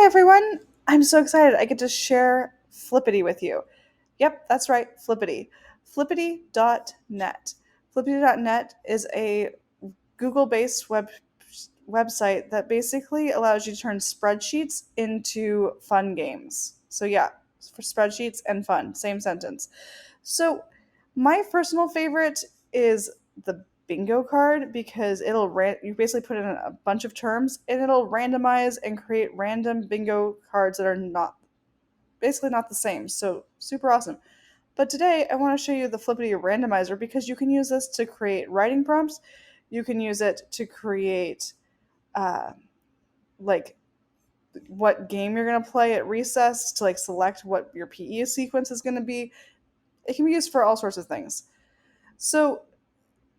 Hi, everyone. I'm so excited. I get to share Flippity with you. Yep, that's right, Flippity. Flippity.net. Flippity.net is a Google-based website that basically allows you to turn spreadsheets into fun games. So yeah, for spreadsheets and fun, same sentence. So my personal favorite is the bingo card because you basically put in a bunch of terms and it'll randomize and create random bingo cards that are not basically not the same. So super awesome. But today I want to show you the Flippity randomizer because you can use this to create writing prompts. You can use it to create uh, like what game you're going to play at recess to like select what your PE sequence is going to be. It can be used for all sorts of things. So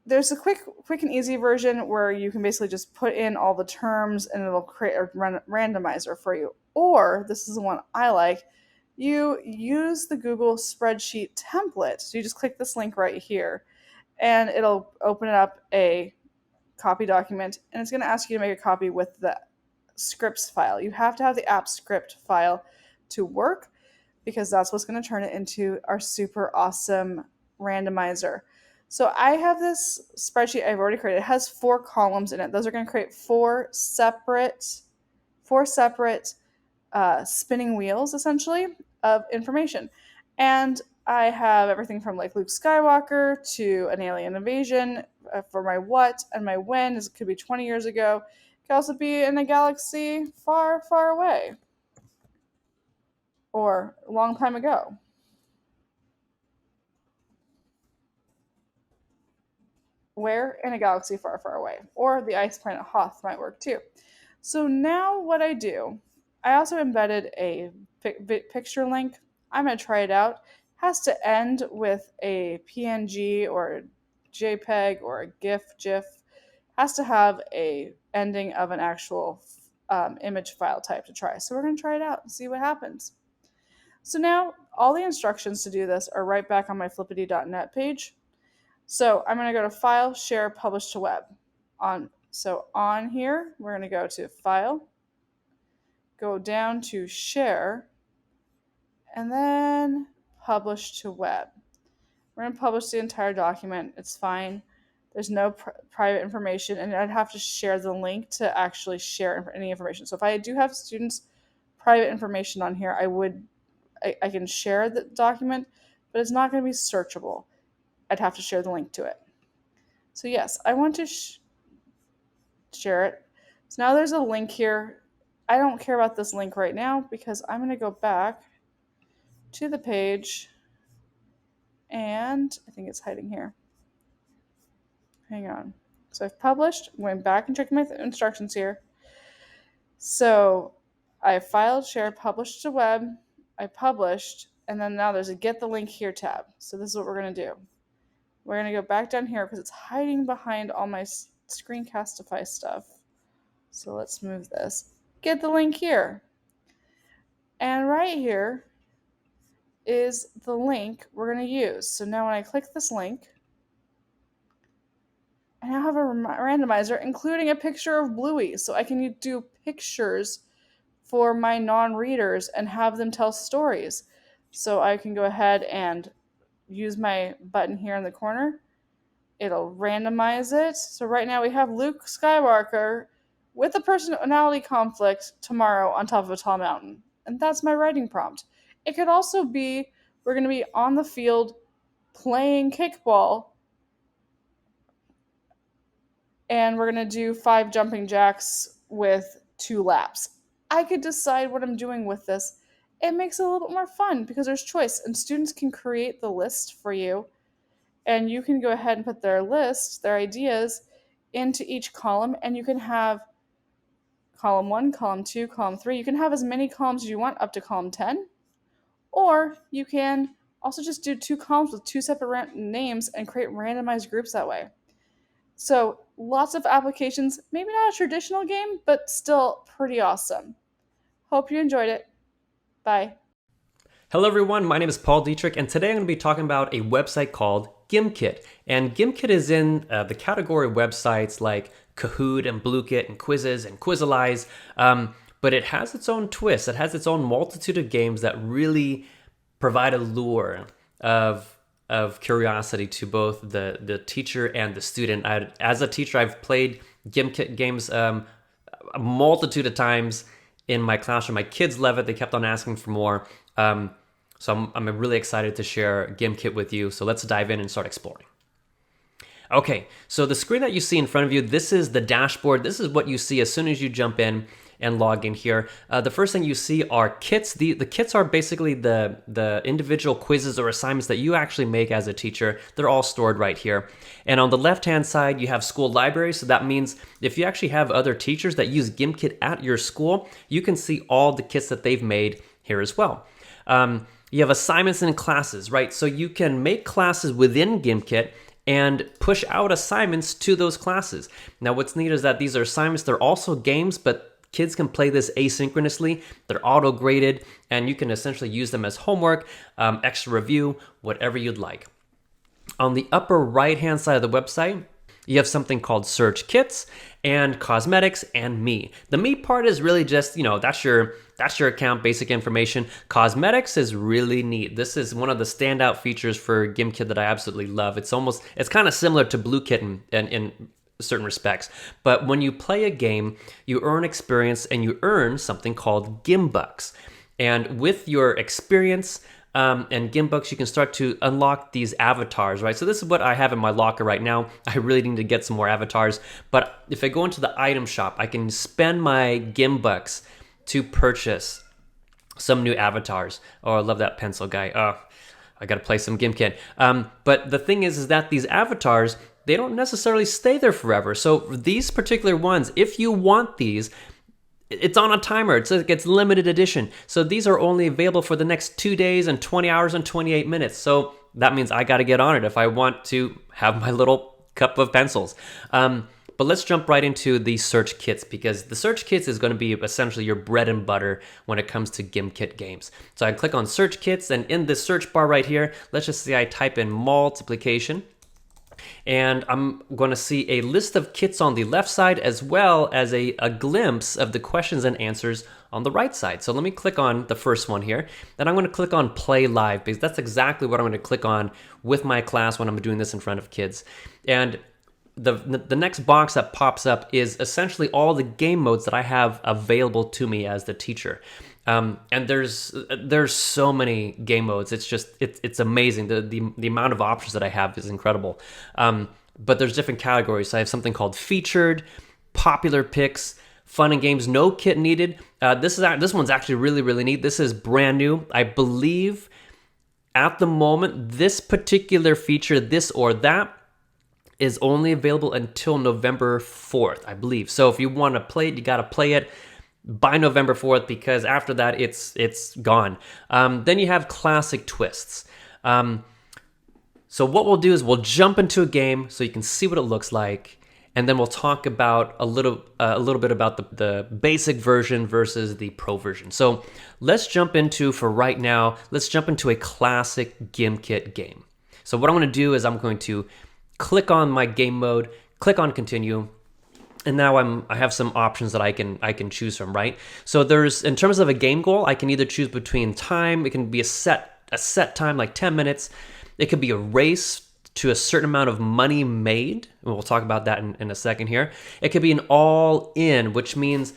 there's a quick and easy version where you can basically just put in all the terms and it'll create a randomizer for you. Or this is the one I like. You use the Google spreadsheet template. So you just click this link right here and it'll open up a copy document and it's going to ask you to make a copy with the scripts file. You have to have the app script file to work because that's what's going to turn it into our super awesome randomizer. So I have this spreadsheet I've already created. It has 4 columns in it. Those are going to create four separate spinning wheels, essentially, of information. And I have everything from like Luke Skywalker to an alien invasion for my what and my when. It could be 20 years ago. It could also be in a galaxy far, far away or a long time ago. Where? In a galaxy far, far away. Or the ice planet Hoth might work too. So now what I do, I also embedded a picture link. I'm going to try it out. It has to end with a PNG or a JPEG or a GIF. It has to have a ending of an actual image file type to try. So we're going to try it out and see what happens. So now all the instructions to do this are right back on my flippity.net page. So I'm going to go to File, Share, Publish to Web. On here, we're going to go to File, go down to Share, and then Publish to Web. We're going to publish the entire document. It's fine. There's no private information, and I'd have to share the link to actually share any information. So if I do have students' private information on here, I can share the document, but it's not going to be searchable. I'd have to share the link to it. So yes, I want to share it. So now there's a link here. I don't care about this link right now because I'm going to go back to the page and I think it's hiding here. Hang on. So I've published, went back and checked my instructions here. So I filed, share, published to web, I published, and then now there's a get the link here tab. So this is what we're going to do. We're going to go back down here because it's hiding behind all my screencastify stuff. So let's move this. Get the link here. And right here is the link we're going to use. So now when I click this link, I now have a randomizer including a picture of Bluey. So I can do pictures for my non-readers and have them tell stories. So I can go ahead and use my button here in the corner. It'll randomize it. So right now we have Luke Skywalker with a personality conflict tomorrow on top of a tall mountain. And that's my writing prompt. It could also be we're going to be on the field playing kickball and we're going to do 5 jumping jacks with 2 laps. I could decide what I'm doing with this. It makes it a little bit more fun because there's choice and students can create the list for you and you can go ahead and put their list, their ideas into each column and you can have column 1, column 2, column 3. You can have as many columns as you want up to column 10. Or you can also just do 2 columns with 2 separate names and create randomized groups that way. So lots of applications, maybe not a traditional game, but still pretty awesome. Hope you enjoyed it. Bye. Hello everyone, my name is Paul Dietrich, and today I'm going to be talking about a website called GimKit. And GimKit is in the category of websites like Kahoot and Bluekit and Quizzes and Quizalize. but it has its own twist. It has its own multitude of games that really provide a lure of curiosity to both the teacher and the student. As a teacher, I've played GimKit games a multitude of times in my classroom. My kids love it. They kept on asking for more. So I'm really excited to share GimKit with you. So let's dive in and start exploring. Okay, so the screen that you see in front of you, this is the dashboard. This is what you see as soon as you jump in and log in here. The first thing you see are kits. The kits are basically the individual quizzes or assignments that you actually make as a teacher. They're all stored right here. And on the left-hand side, you have school library. So that means if you actually have other teachers that use GimKit at your school, you can see all the kits that they've made here as well. You have assignments and classes, right? So you can make classes within GimKit and push out assignments to those classes. Now, what's neat is that these are assignments. They're also games, but kids can play this asynchronously. They're auto-graded, and you can essentially use them as homework, extra review, whatever you'd like. On the upper right-hand side of the website, you have something called Search Kits and Cosmetics and Me. The Me part is really just, that's your account, basic information. Cosmetics is really neat. This is one of the standout features for GimKit that I absolutely love. It's kind of similar to BlueKit in certain respects. But when you play a game, you earn experience and you earn something called Gimbucks. And with your experience, and Gimbucks, you can start to unlock these avatars, right? So this is what I have in my locker right now. I really need to get some more avatars. But if I go into the item shop, I can spend my Gimbucks to purchase some new avatars. Oh, I love that pencil guy. Oh, I got to play some GimKit. But the thing is that these avatars, they don't necessarily stay there forever. So these particular ones, if you want these, it's on a timer. It's limited edition. So these are only available for the next 2 days and 20 hours and 28 minutes. So that means I got to get on it if I want to have my little cup of pencils. But let's jump right into the search kits, because the search kits is going to be essentially your bread and butter when it comes to GimKit games. So I click on search kits, and in the search bar right here, let's just say I type in multiplication. And I'm going to see a list of kits on the left side, as well as a glimpse of the questions and answers on the right side. So let me click on the first one here. Then I'm going to click on Play Live, because that's exactly what I'm going to click on with my class when I'm doing this in front of kids. And the next box that pops up is essentially all the game modes that I have available to me as the teacher. And there's so many game modes. It's amazing. The amount of options that I have is incredible. But there's different categories. So I have something called featured, popular picks, fun and games, no kit needed. This one's actually really, really neat. This is brand new. I believe at the moment, this particular feature, this or that, is only available until November 4th, I believe. So if you want to play it, you got to play it by November 4th, because after that, it's gone. Then you have classic twists. So what we'll do is we'll jump into a game so you can see what it looks like, and then we'll talk about a little bit about the basic version versus the pro version. So let's jump into a classic GimKit game. So what I'm going to do is I'm going to click on my game mode, click on continue, and now I have some options that I can choose from, right? So in terms of a game goal, I can either choose between time. It can be a set time, like 10 minutes. It could be a race to a certain amount of money made, and we'll talk about that in a second here. It could be an all-in, which means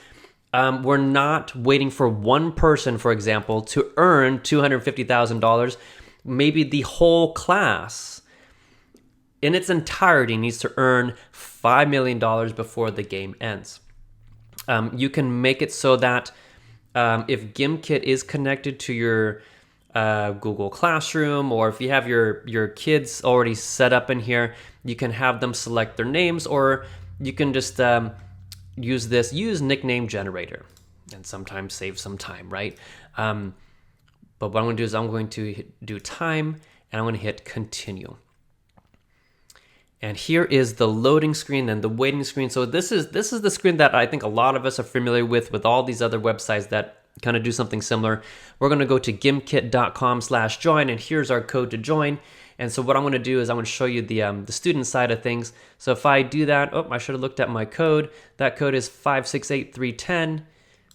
we're not waiting for one person, for example, to earn $250,000. Maybe the whole class in its entirety needs to earn $5 million before the game ends. You can make it so that if GimKit is connected to your Google Classroom, or if you have your kids already set up in here, you can have them select their names, or you can just use nickname generator and sometimes save some time, right? But what I'm going to do is I'm going to do time, and I'm going to hit continue. And here is the loading screen and the waiting screen. So this is the screen that I think a lot of us are familiar with all these other websites that kind of do something similar. We're going to go to gimkit.com/join, and here's our code to join. And so what I'm going to do is I'm going to show you the student side of things. So if I do that, I should have looked at my code. That code is 568310.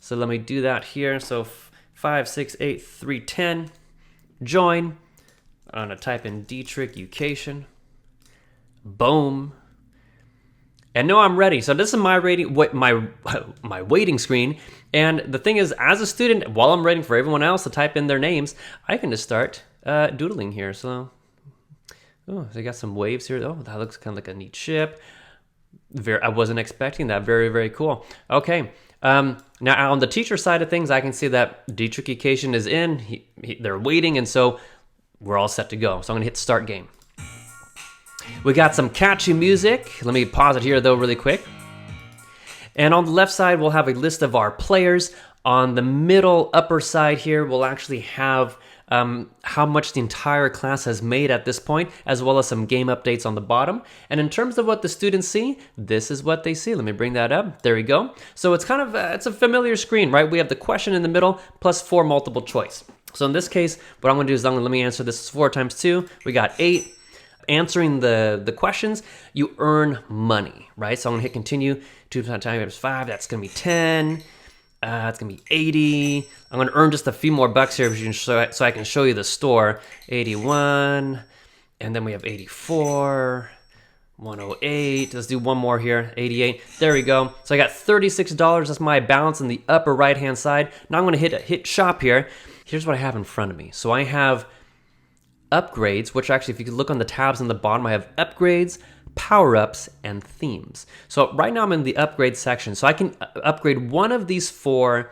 So let me do that here. So 5, 6, 8, 3, 10. Join. I'm going to type in Dietrich Education. Boom. And now I'm ready. So this is my rating, my waiting screen. And the thing is, as a student, while I'm waiting for everyone else to type in their names, I can just start doodling here. So, oh, they got some waves here. Oh, that looks kind of like a neat ship. I wasn't expecting that. Very, very cool. Okay. Now on the teacher side of things, I can see that Dietrich Education is in. They're waiting, and so we're all set to go. So I'm gonna hit start game. We got some catchy music. Let me pause it here though really quick. And on the left side, we'll have a list of our players. On the middle upper side here, we'll actually have how much the entire class has made at this point, as well as some game updates on the bottom. And in terms of what the students see, this is what they see. Let me bring that up. There we go. So it's kind of, it's a familiar screen, right? We have the question in the middle plus 4 multiple choice. So in this case, what I'm gonna do is let me answer this 4 times 2. We got 8. Answering the questions, you earn money, right? So I'm gonna hit continue. 2 times 5, that's gonna be 10. It's gonna be 80. I'm gonna earn just a few more bucks here so I can show you the store. 81, and then we have 84, 108. Let's do one more here. 88. There we go. So I got $36. That's my balance in the upper right hand side. Now I'm gonna hit shop here. Here's what I have in front of me. So I have upgrades, which actually, if you could look on the tabs on the bottom, I have upgrades, power-ups, and themes. So right now I'm in the upgrade section. So I can upgrade one of these 4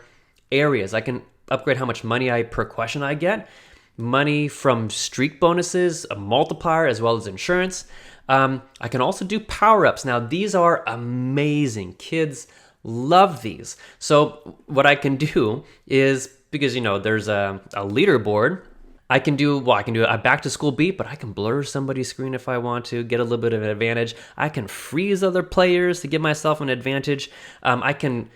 areas. I can upgrade how much money per question I get, money from streak bonuses, a multiplier, as well as insurance. I can also do power-ups. Now these are amazing. Kids love these. So what I can do is, because there's a leaderboard, I can do a back to school beat, but I can blur somebody's screen if I want to, get a little bit of an advantage. I can freeze other players to give myself an advantage. I can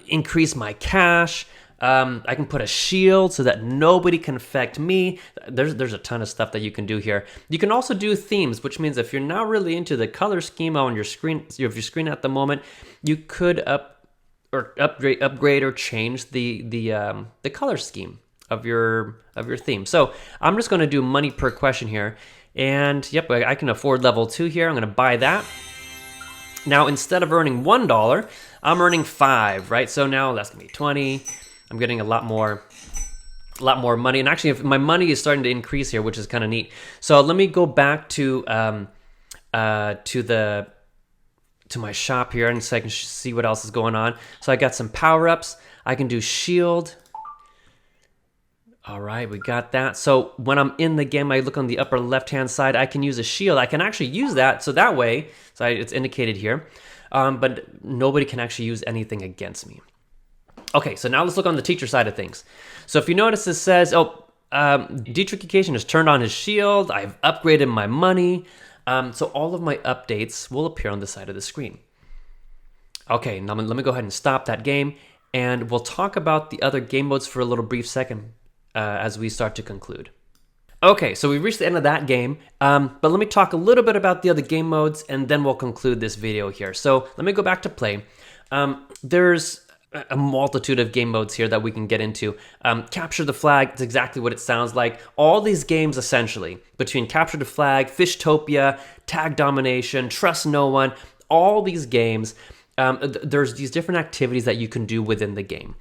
increase my cash. I can put a shield so that nobody can affect me. There's a ton of stuff that you can do here. You can also do themes, which means if you're not really into the color scheme on your screen, at the moment, you could upgrade or change the color scheme of your theme. So I'm just going to do money per question here, and yep, I can afford level 2 here. I'm going to buy that. Now instead of earning $1, I'm earning 5, right? So now that's going to be 20. I'm getting a lot more money, and actually, if my money is starting to increase here, which is kind of neat. So let me go back to my shop here, and so I can see what else is going on. So I got some power-ups. I can do shield. All right, we got that. So when I'm in the game, I look on the upper left-hand side, I can use a shield. I can actually use that, so that way, it's indicated here, but nobody can actually use anything against me. Okay, so now let's look on the teacher side of things. So if you notice, it says, Dietrich Education has turned on his shield. I've upgraded my money. So all of my updates will appear on the side of the screen. Okay, now let me go ahead and stop that game, and we'll talk about the other game modes for a little brief second as we start to conclude. Okay, so we've reached the end of that game, but let me talk a little bit about the other game modes, and then we'll conclude this video here. So let me go back to play. There's a multitude of game modes here that we can get into. Capture the flag, it's exactly what it sounds like. All these games, essentially, between Capture the Flag, Fishtopia, Tag Domination, Trust No One, all these games, there's these different activities that you can do within the game.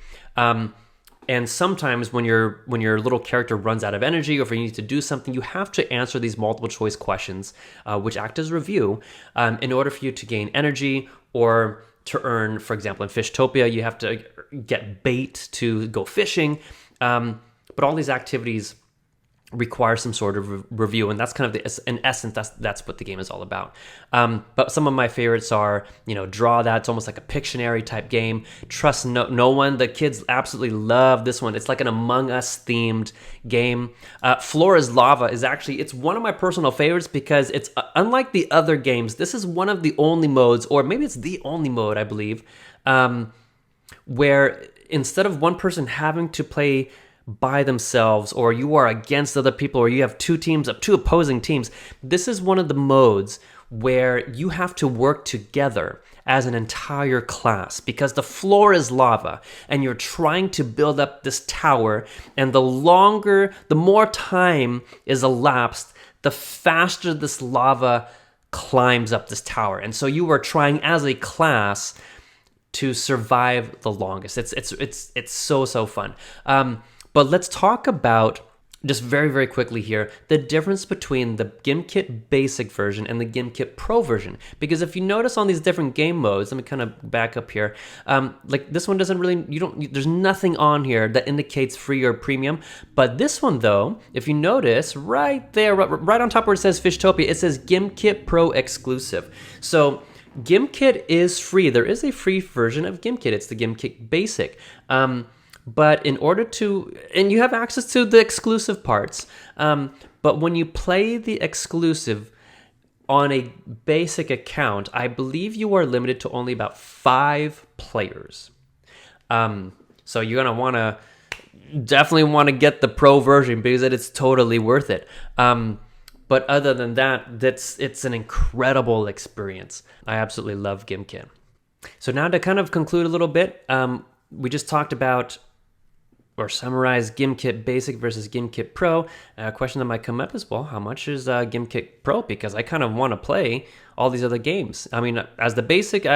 And sometimes when your little character runs out of energy, or if you need to do something, you have to answer these multiple choice questions, which act as review, in order for you to gain energy or to earn. For example, in Fishtopia, you have to get bait to go fishing. But all these activities require some sort of review, and that's kind of in essence, that's what the game is all about. But some of my favorites are, Draw That. It's almost like a Pictionary type game. Trust No One. The kids absolutely love this one. It's like an Among Us themed game. Floor is Lava is actually, it's one of my personal favorites because it's unlike the other games. This is one of the only modes, or maybe it's the only mode, I believe, where instead of one person having to play by themselves, or you are against other people, or you have two opposing teams, this is one of the modes where you have to work together as an entire class because the floor is lava and you're trying to build up this tower, and the more time is elapsed, the faster this lava climbs up this tower. And so you are trying as a class to survive the longest. It's so fun. But let's talk about, just very, very quickly here, the difference between the GimKit basic version and the GimKit Pro version. Because if you notice on these different game modes, let me kind of back up here. Like this one doesn't really, there's nothing on here that indicates free or premium. But this one though, if you notice right there, right on top where it says Fishtopia, it says GimKit Pro exclusive. So GimKit is free. There is a free version of GimKit. It's the GimKit Basic. But in order to, and you have access to the exclusive parts, but when you play the exclusive on a basic account, I believe you are limited to only about 5 players. So you're gonna definitely want to get the pro version because it's totally worth it. But other than that, it's an incredible experience. I absolutely love GimKit. So now to kind of conclude a little bit, we just talked about or summarize GimKit Basic versus GimKit Pro. A question that might come up is, well, how much is GimKit Pro? Because I kind of want to play all these other games. I mean, as a basic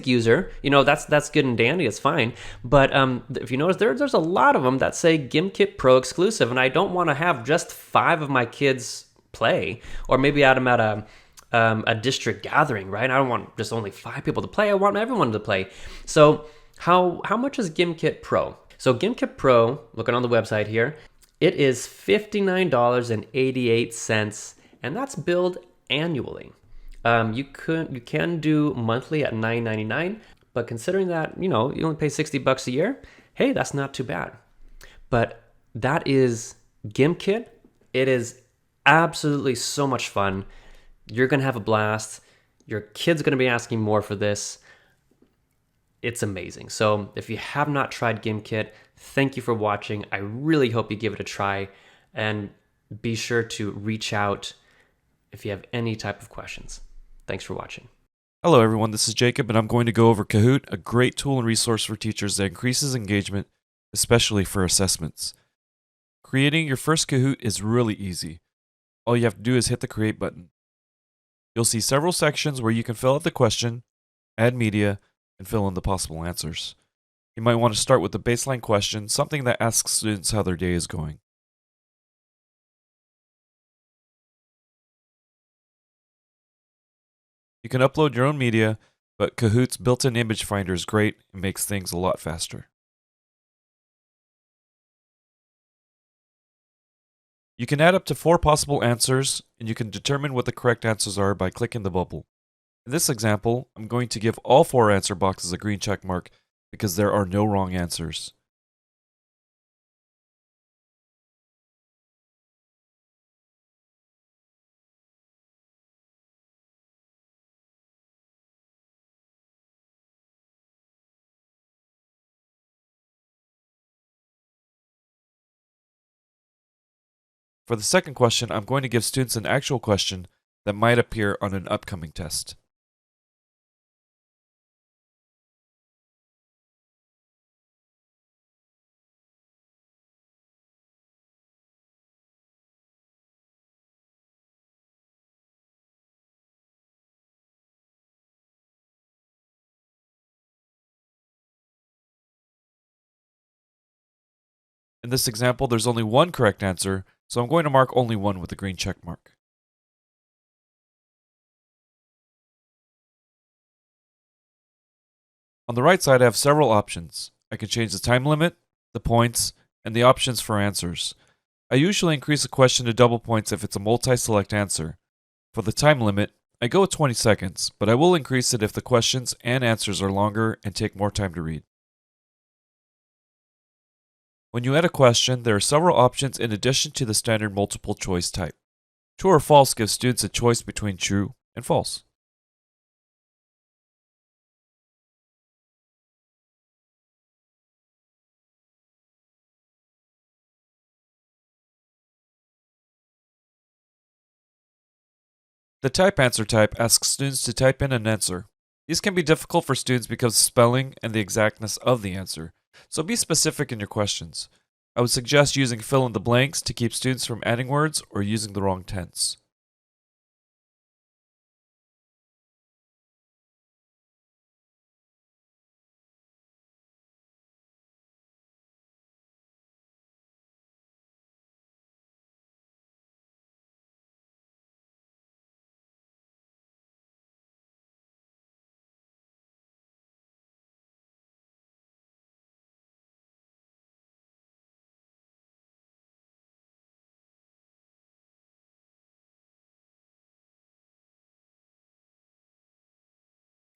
user, that's good and dandy. It's fine. But if you notice, there's a lot of them that say GimKit Pro exclusive, and I don't want to have just 5 of my kids play, or maybe I'm at a district gathering, right? I don't want just only 5 people to play. I want everyone to play. So how much is GimKit Pro? So GimKit Pro, looking on the website here, it is $59.88, and that's billed annually. You can do monthly at $9.99, but considering that you only pay $60 a year, hey, that's not too bad. But that is GimKit. It is absolutely so much fun. You're gonna have a blast. Your kid's gonna be asking more for this. It's amazing. So if you have not tried GimKit, thank you for watching. I really hope you give it a try, and be sure to reach out if you have any type of questions. Thanks for watching. Hello everyone, this is Jacob, and I'm going to go over Kahoot, a great tool and resource for teachers that increases engagement, especially for assessments. Creating your first Kahoot is really easy. All you have to do is hit the Create button. You'll see several sections where you can fill out the question, add media, and fill in the possible answers. You might want to start with the baseline question, something that asks students how their day is going. You can upload your own media, but Kahoot's built-in image finder is great and makes things a lot faster. You can add up to 4 possible answers, and you can determine what the correct answers are by clicking the bubble. In this example, I'm going to give all 4 answer boxes a green check mark because there are no wrong answers. For the second question, I'm going to give students an actual question that might appear on an upcoming test. In this example, there's only one correct answer, so I'm going to mark only one with a green check mark. On the right side, I have several options. I can change the time limit, the points, and the options for answers. I usually increase a question to double points if it's a multi-select answer. For the time limit, I go with 20 seconds, but I will increase it if the questions and answers are longer and take more time to read. When you add a question, there are several options in addition to the standard multiple choice type. True or false gives students a choice between true and false. The type answer type asks students to type in an answer. These can be difficult for students because of spelling and the exactness of the answer, so be specific in your questions. I would suggest using fill in the blanks to keep students from adding words or using the wrong tense.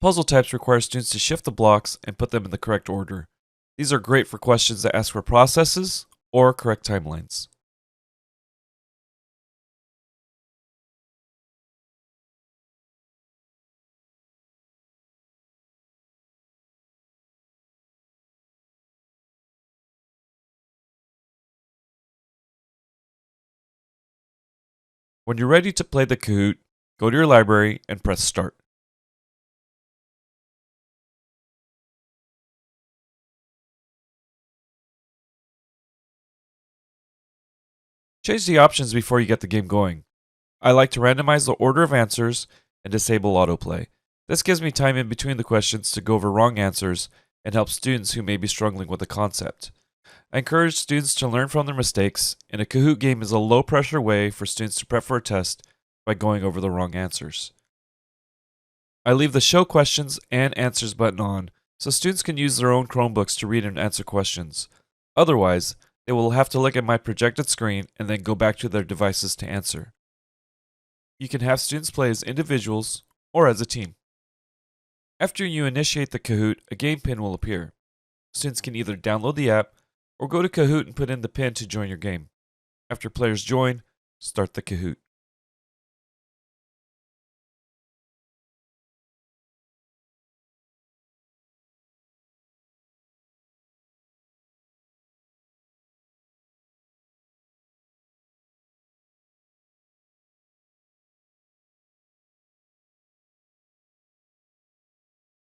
Puzzle types require students to shift the blocks and put them in the correct order. These are great for questions that ask for processes or correct timelines. When you're ready to play the Kahoot, go to your library and press Start. Change the options before you get the game going. I like to randomize the order of answers and disable autoplay. This gives me time in between the questions to go over wrong answers and help students who may be struggling with the concept. I encourage students to learn from their mistakes, and a Kahoot game is a low pressure way for students to prep for a test by going over the wrong answers. I leave the Show Questions and Answers button on so students can use their own Chromebooks to read and answer questions. Otherwise, they will have to look at my projected screen and then go back to their devices to answer. You can have students play as individuals or as a team. After you initiate the Kahoot, a game pin will appear. Students can either download the app or go to Kahoot and put in the pin to join your game. After players join, start the Kahoot.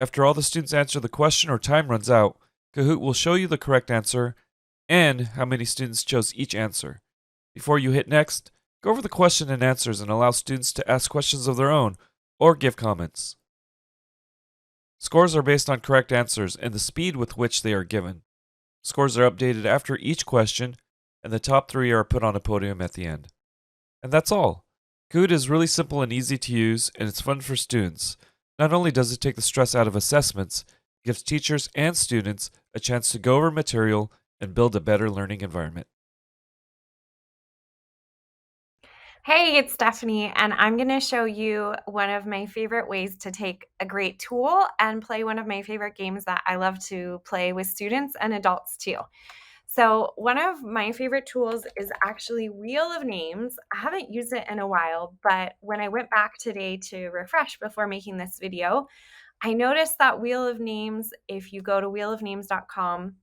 After all the students answer the question or time runs out, Kahoot will show you the correct answer and how many students chose each answer. Before you hit next, go over the question and answers and allow students to ask questions of their own or give comments. Scores are based on correct answers and the speed with which they are given. Scores are updated after each question, and the top 3 are put on a podium at the end. And that's all. Kahoot is really simple and easy to use, and it's fun for students. Not only does it take the stress out of assessments, it gives teachers and students a chance to go over material and build a better learning environment. Hey, it's Stephanie, and I'm going to show you one of my favorite ways to take a great tool and play one of my favorite games that I love to play with students and adults too. So, one of my favorite tools is actually Wheel of Names. I haven't used it in a while, but when I went back today to refresh before making this video, I noticed that Wheel of Names, if you go to wheelofnames.com,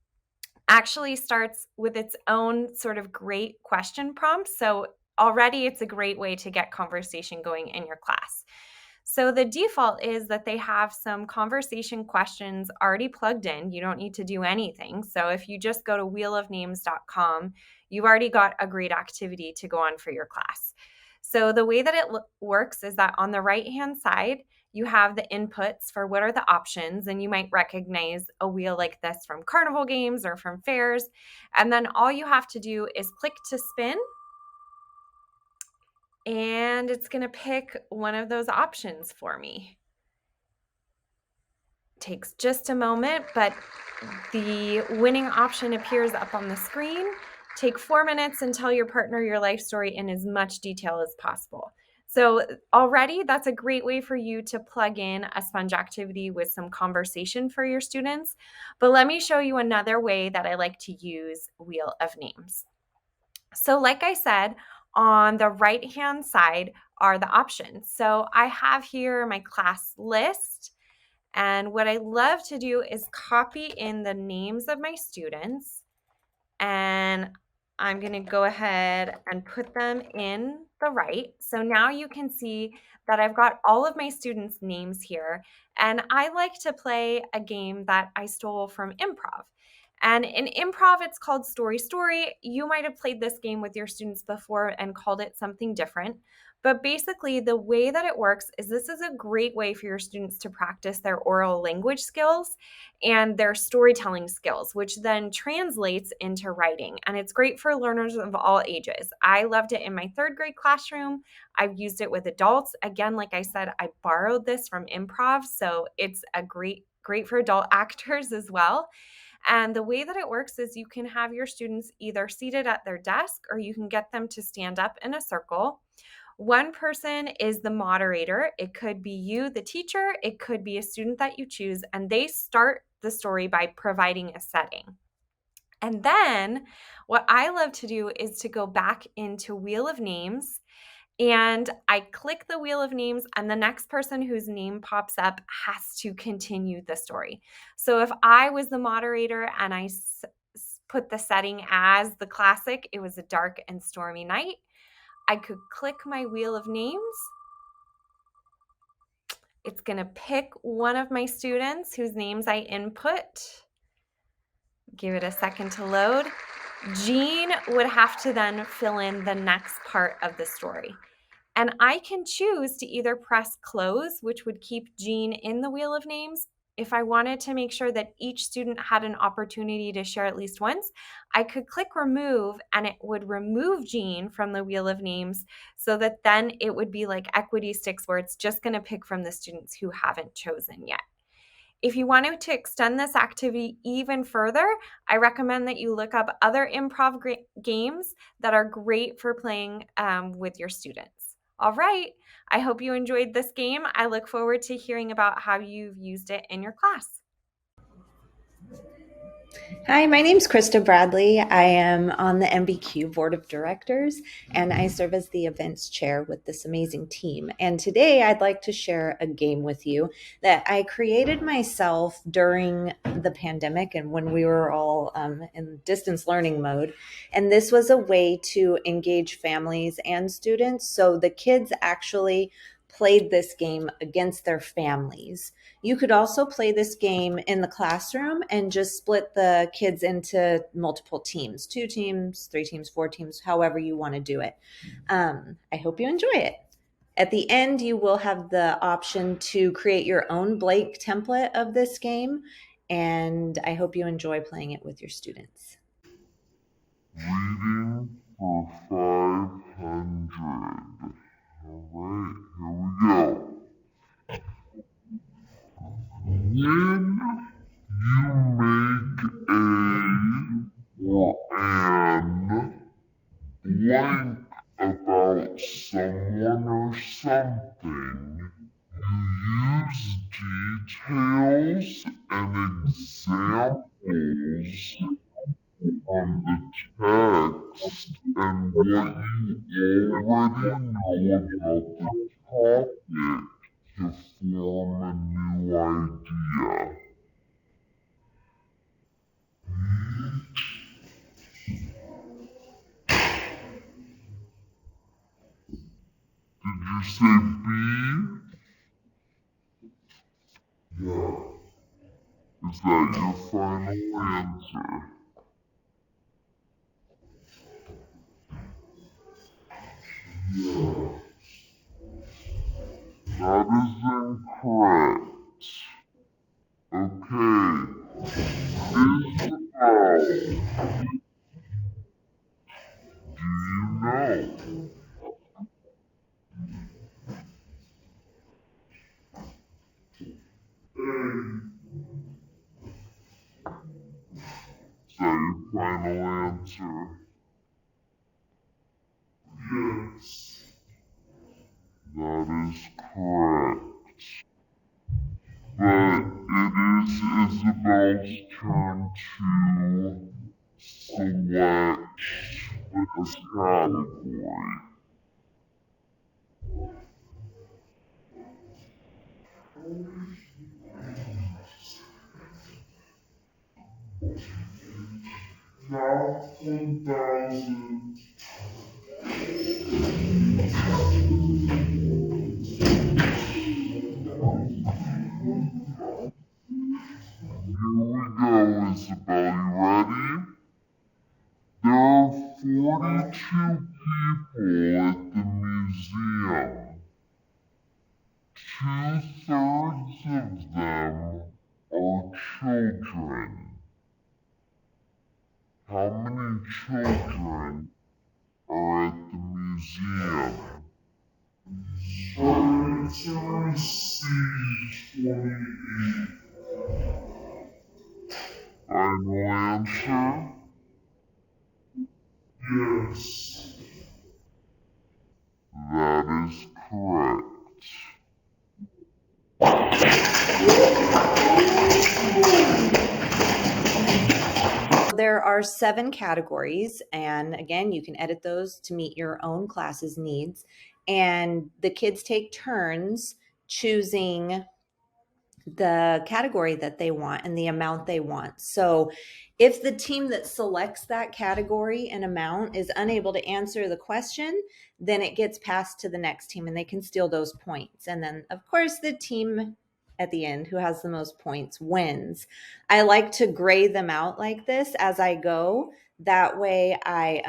actually starts with its own sort of great question prompt. So already it's a great way to get conversation going in your class. So the default is that they have some conversation questions already plugged in. You don't need to do anything. So if you just go to wheelofnames.com, you've already got a great activity to go on for your class. So the way that it works is that on the right-hand side, you have the inputs for what are the options, and you might recognize a wheel like this from carnival games or from fairs. And then all you have to do is click to spin, and it's going to pick one of those options for me. Takes just a moment, but the winning option appears up on the screen. Take 4 minutes and tell your partner your life story in as much detail as possible. So already that's a great way for you to plug in a sponge activity with some conversation for your students. But let me show you another way that I like to use Wheel of Names. So like I said, on the right-hand side are the options. So I have here my class list. And what I love to do is copy in the names of my students, and I'm going to go ahead and put them in the right. So now you can see that I've got all of my students' names here. And I like to play a game that I stole from improv. And in improv, it's called Story Story. You might have played this game with your students before and called it something different. But basically, the way that it works is this is a great way for your students to practice their oral language skills and their storytelling skills, which then translates into writing. And it's great for learners of all ages. I loved it in my third grade classroom. I've used it with adults. Again, like I said, I borrowed this from improv, so it's a great for adult actors as well. And the way that it works is you can have your students either seated at their desk or you can get them to stand up in a circle. One person is the moderator. It could be you, the teacher, it could be a student that you choose, and they start the story by providing a setting. And then what I love to do is to go back into Wheel of Names and I click the Wheel of Names, and the next person whose name pops up has to continue the story. So if I was the moderator and I put the setting as the classic, it was a dark and stormy night, I could click my Wheel of Names. It's going to pick one of my students whose names I input. Give it a second to load. Jean would have to then fill in the next part of the story. And I can choose to either press close, which would keep Jean in the Wheel of Names. If I wanted to make sure that each student had an opportunity to share at least once, I could click remove and it would remove Jean from the Wheel of Names so that then it would be like equity sticks where it's just going to pick from the students who haven't chosen yet. If you wanted to extend this activity even further, I recommend that you look up other improv games that are great for playing with your students. All right, I hope you enjoyed this game. I look forward to hearing about how you've used it in your class. Hi, my name's Krista Bradley. I am on the MBQ Board of Directors, and I serve as the events chair with this amazing team. And today I'd like to share a game with you that I created myself during the pandemic and when we were all in distance learning mode. And this was a way to engage families and students. So the kids actually played this game against their families. You could also play this game in the classroom and just split the kids into multiple teams, 2 teams, 3 teams, 4 teams, however you want to do it. I hope you enjoy it. At the end, you will have the option to create your own blank template of this game, and I hope you enjoy playing it with your students. Reading for 500. All right, here we go. When you make a or an blank about someone or something, you use details and examples on the text and what you already know about the topic to form a new idea. Did you say B? Yeah. Is that your final answer? Yeah. That is incorrect. Okay. Isabel, do you know? Is that your final answer? Yes. That is correct. But it is Isabel's turn to select a category. Now 1,000. 42 people at the museum. Two-thirds of them are children. How many children are at the museum? Answer C28. Final answer? Yes. That is correct. There are 7 categories, and again, you can edit those to meet your own class's needs. And the kids take turns choosing the category that they want and the amount they want. So if the team that selects that category and amount is unable to answer the question, then it gets passed to the next team and they can steal those points. And then, of course, the team at the end who has the most points wins. I like to gray them out like this as I go. That way I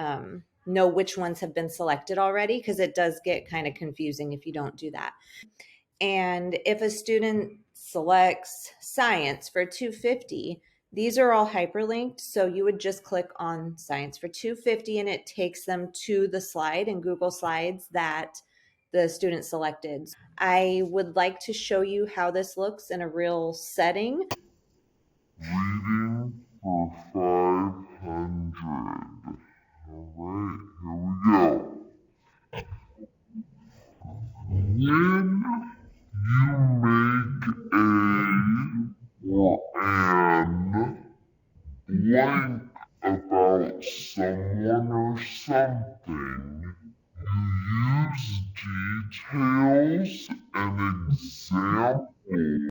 know which ones have been selected already, because it does get kind of confusing if you don't do that. And if a student selects science for 250, these are all hyperlinked. So you would just click on science for 250 and it takes them to the slide in Google Slides that the student selected. I would like to show you how this looks in a real setting. Reading for 500. All right, here we go. When you make a or an blank about someone or something, you use details and examples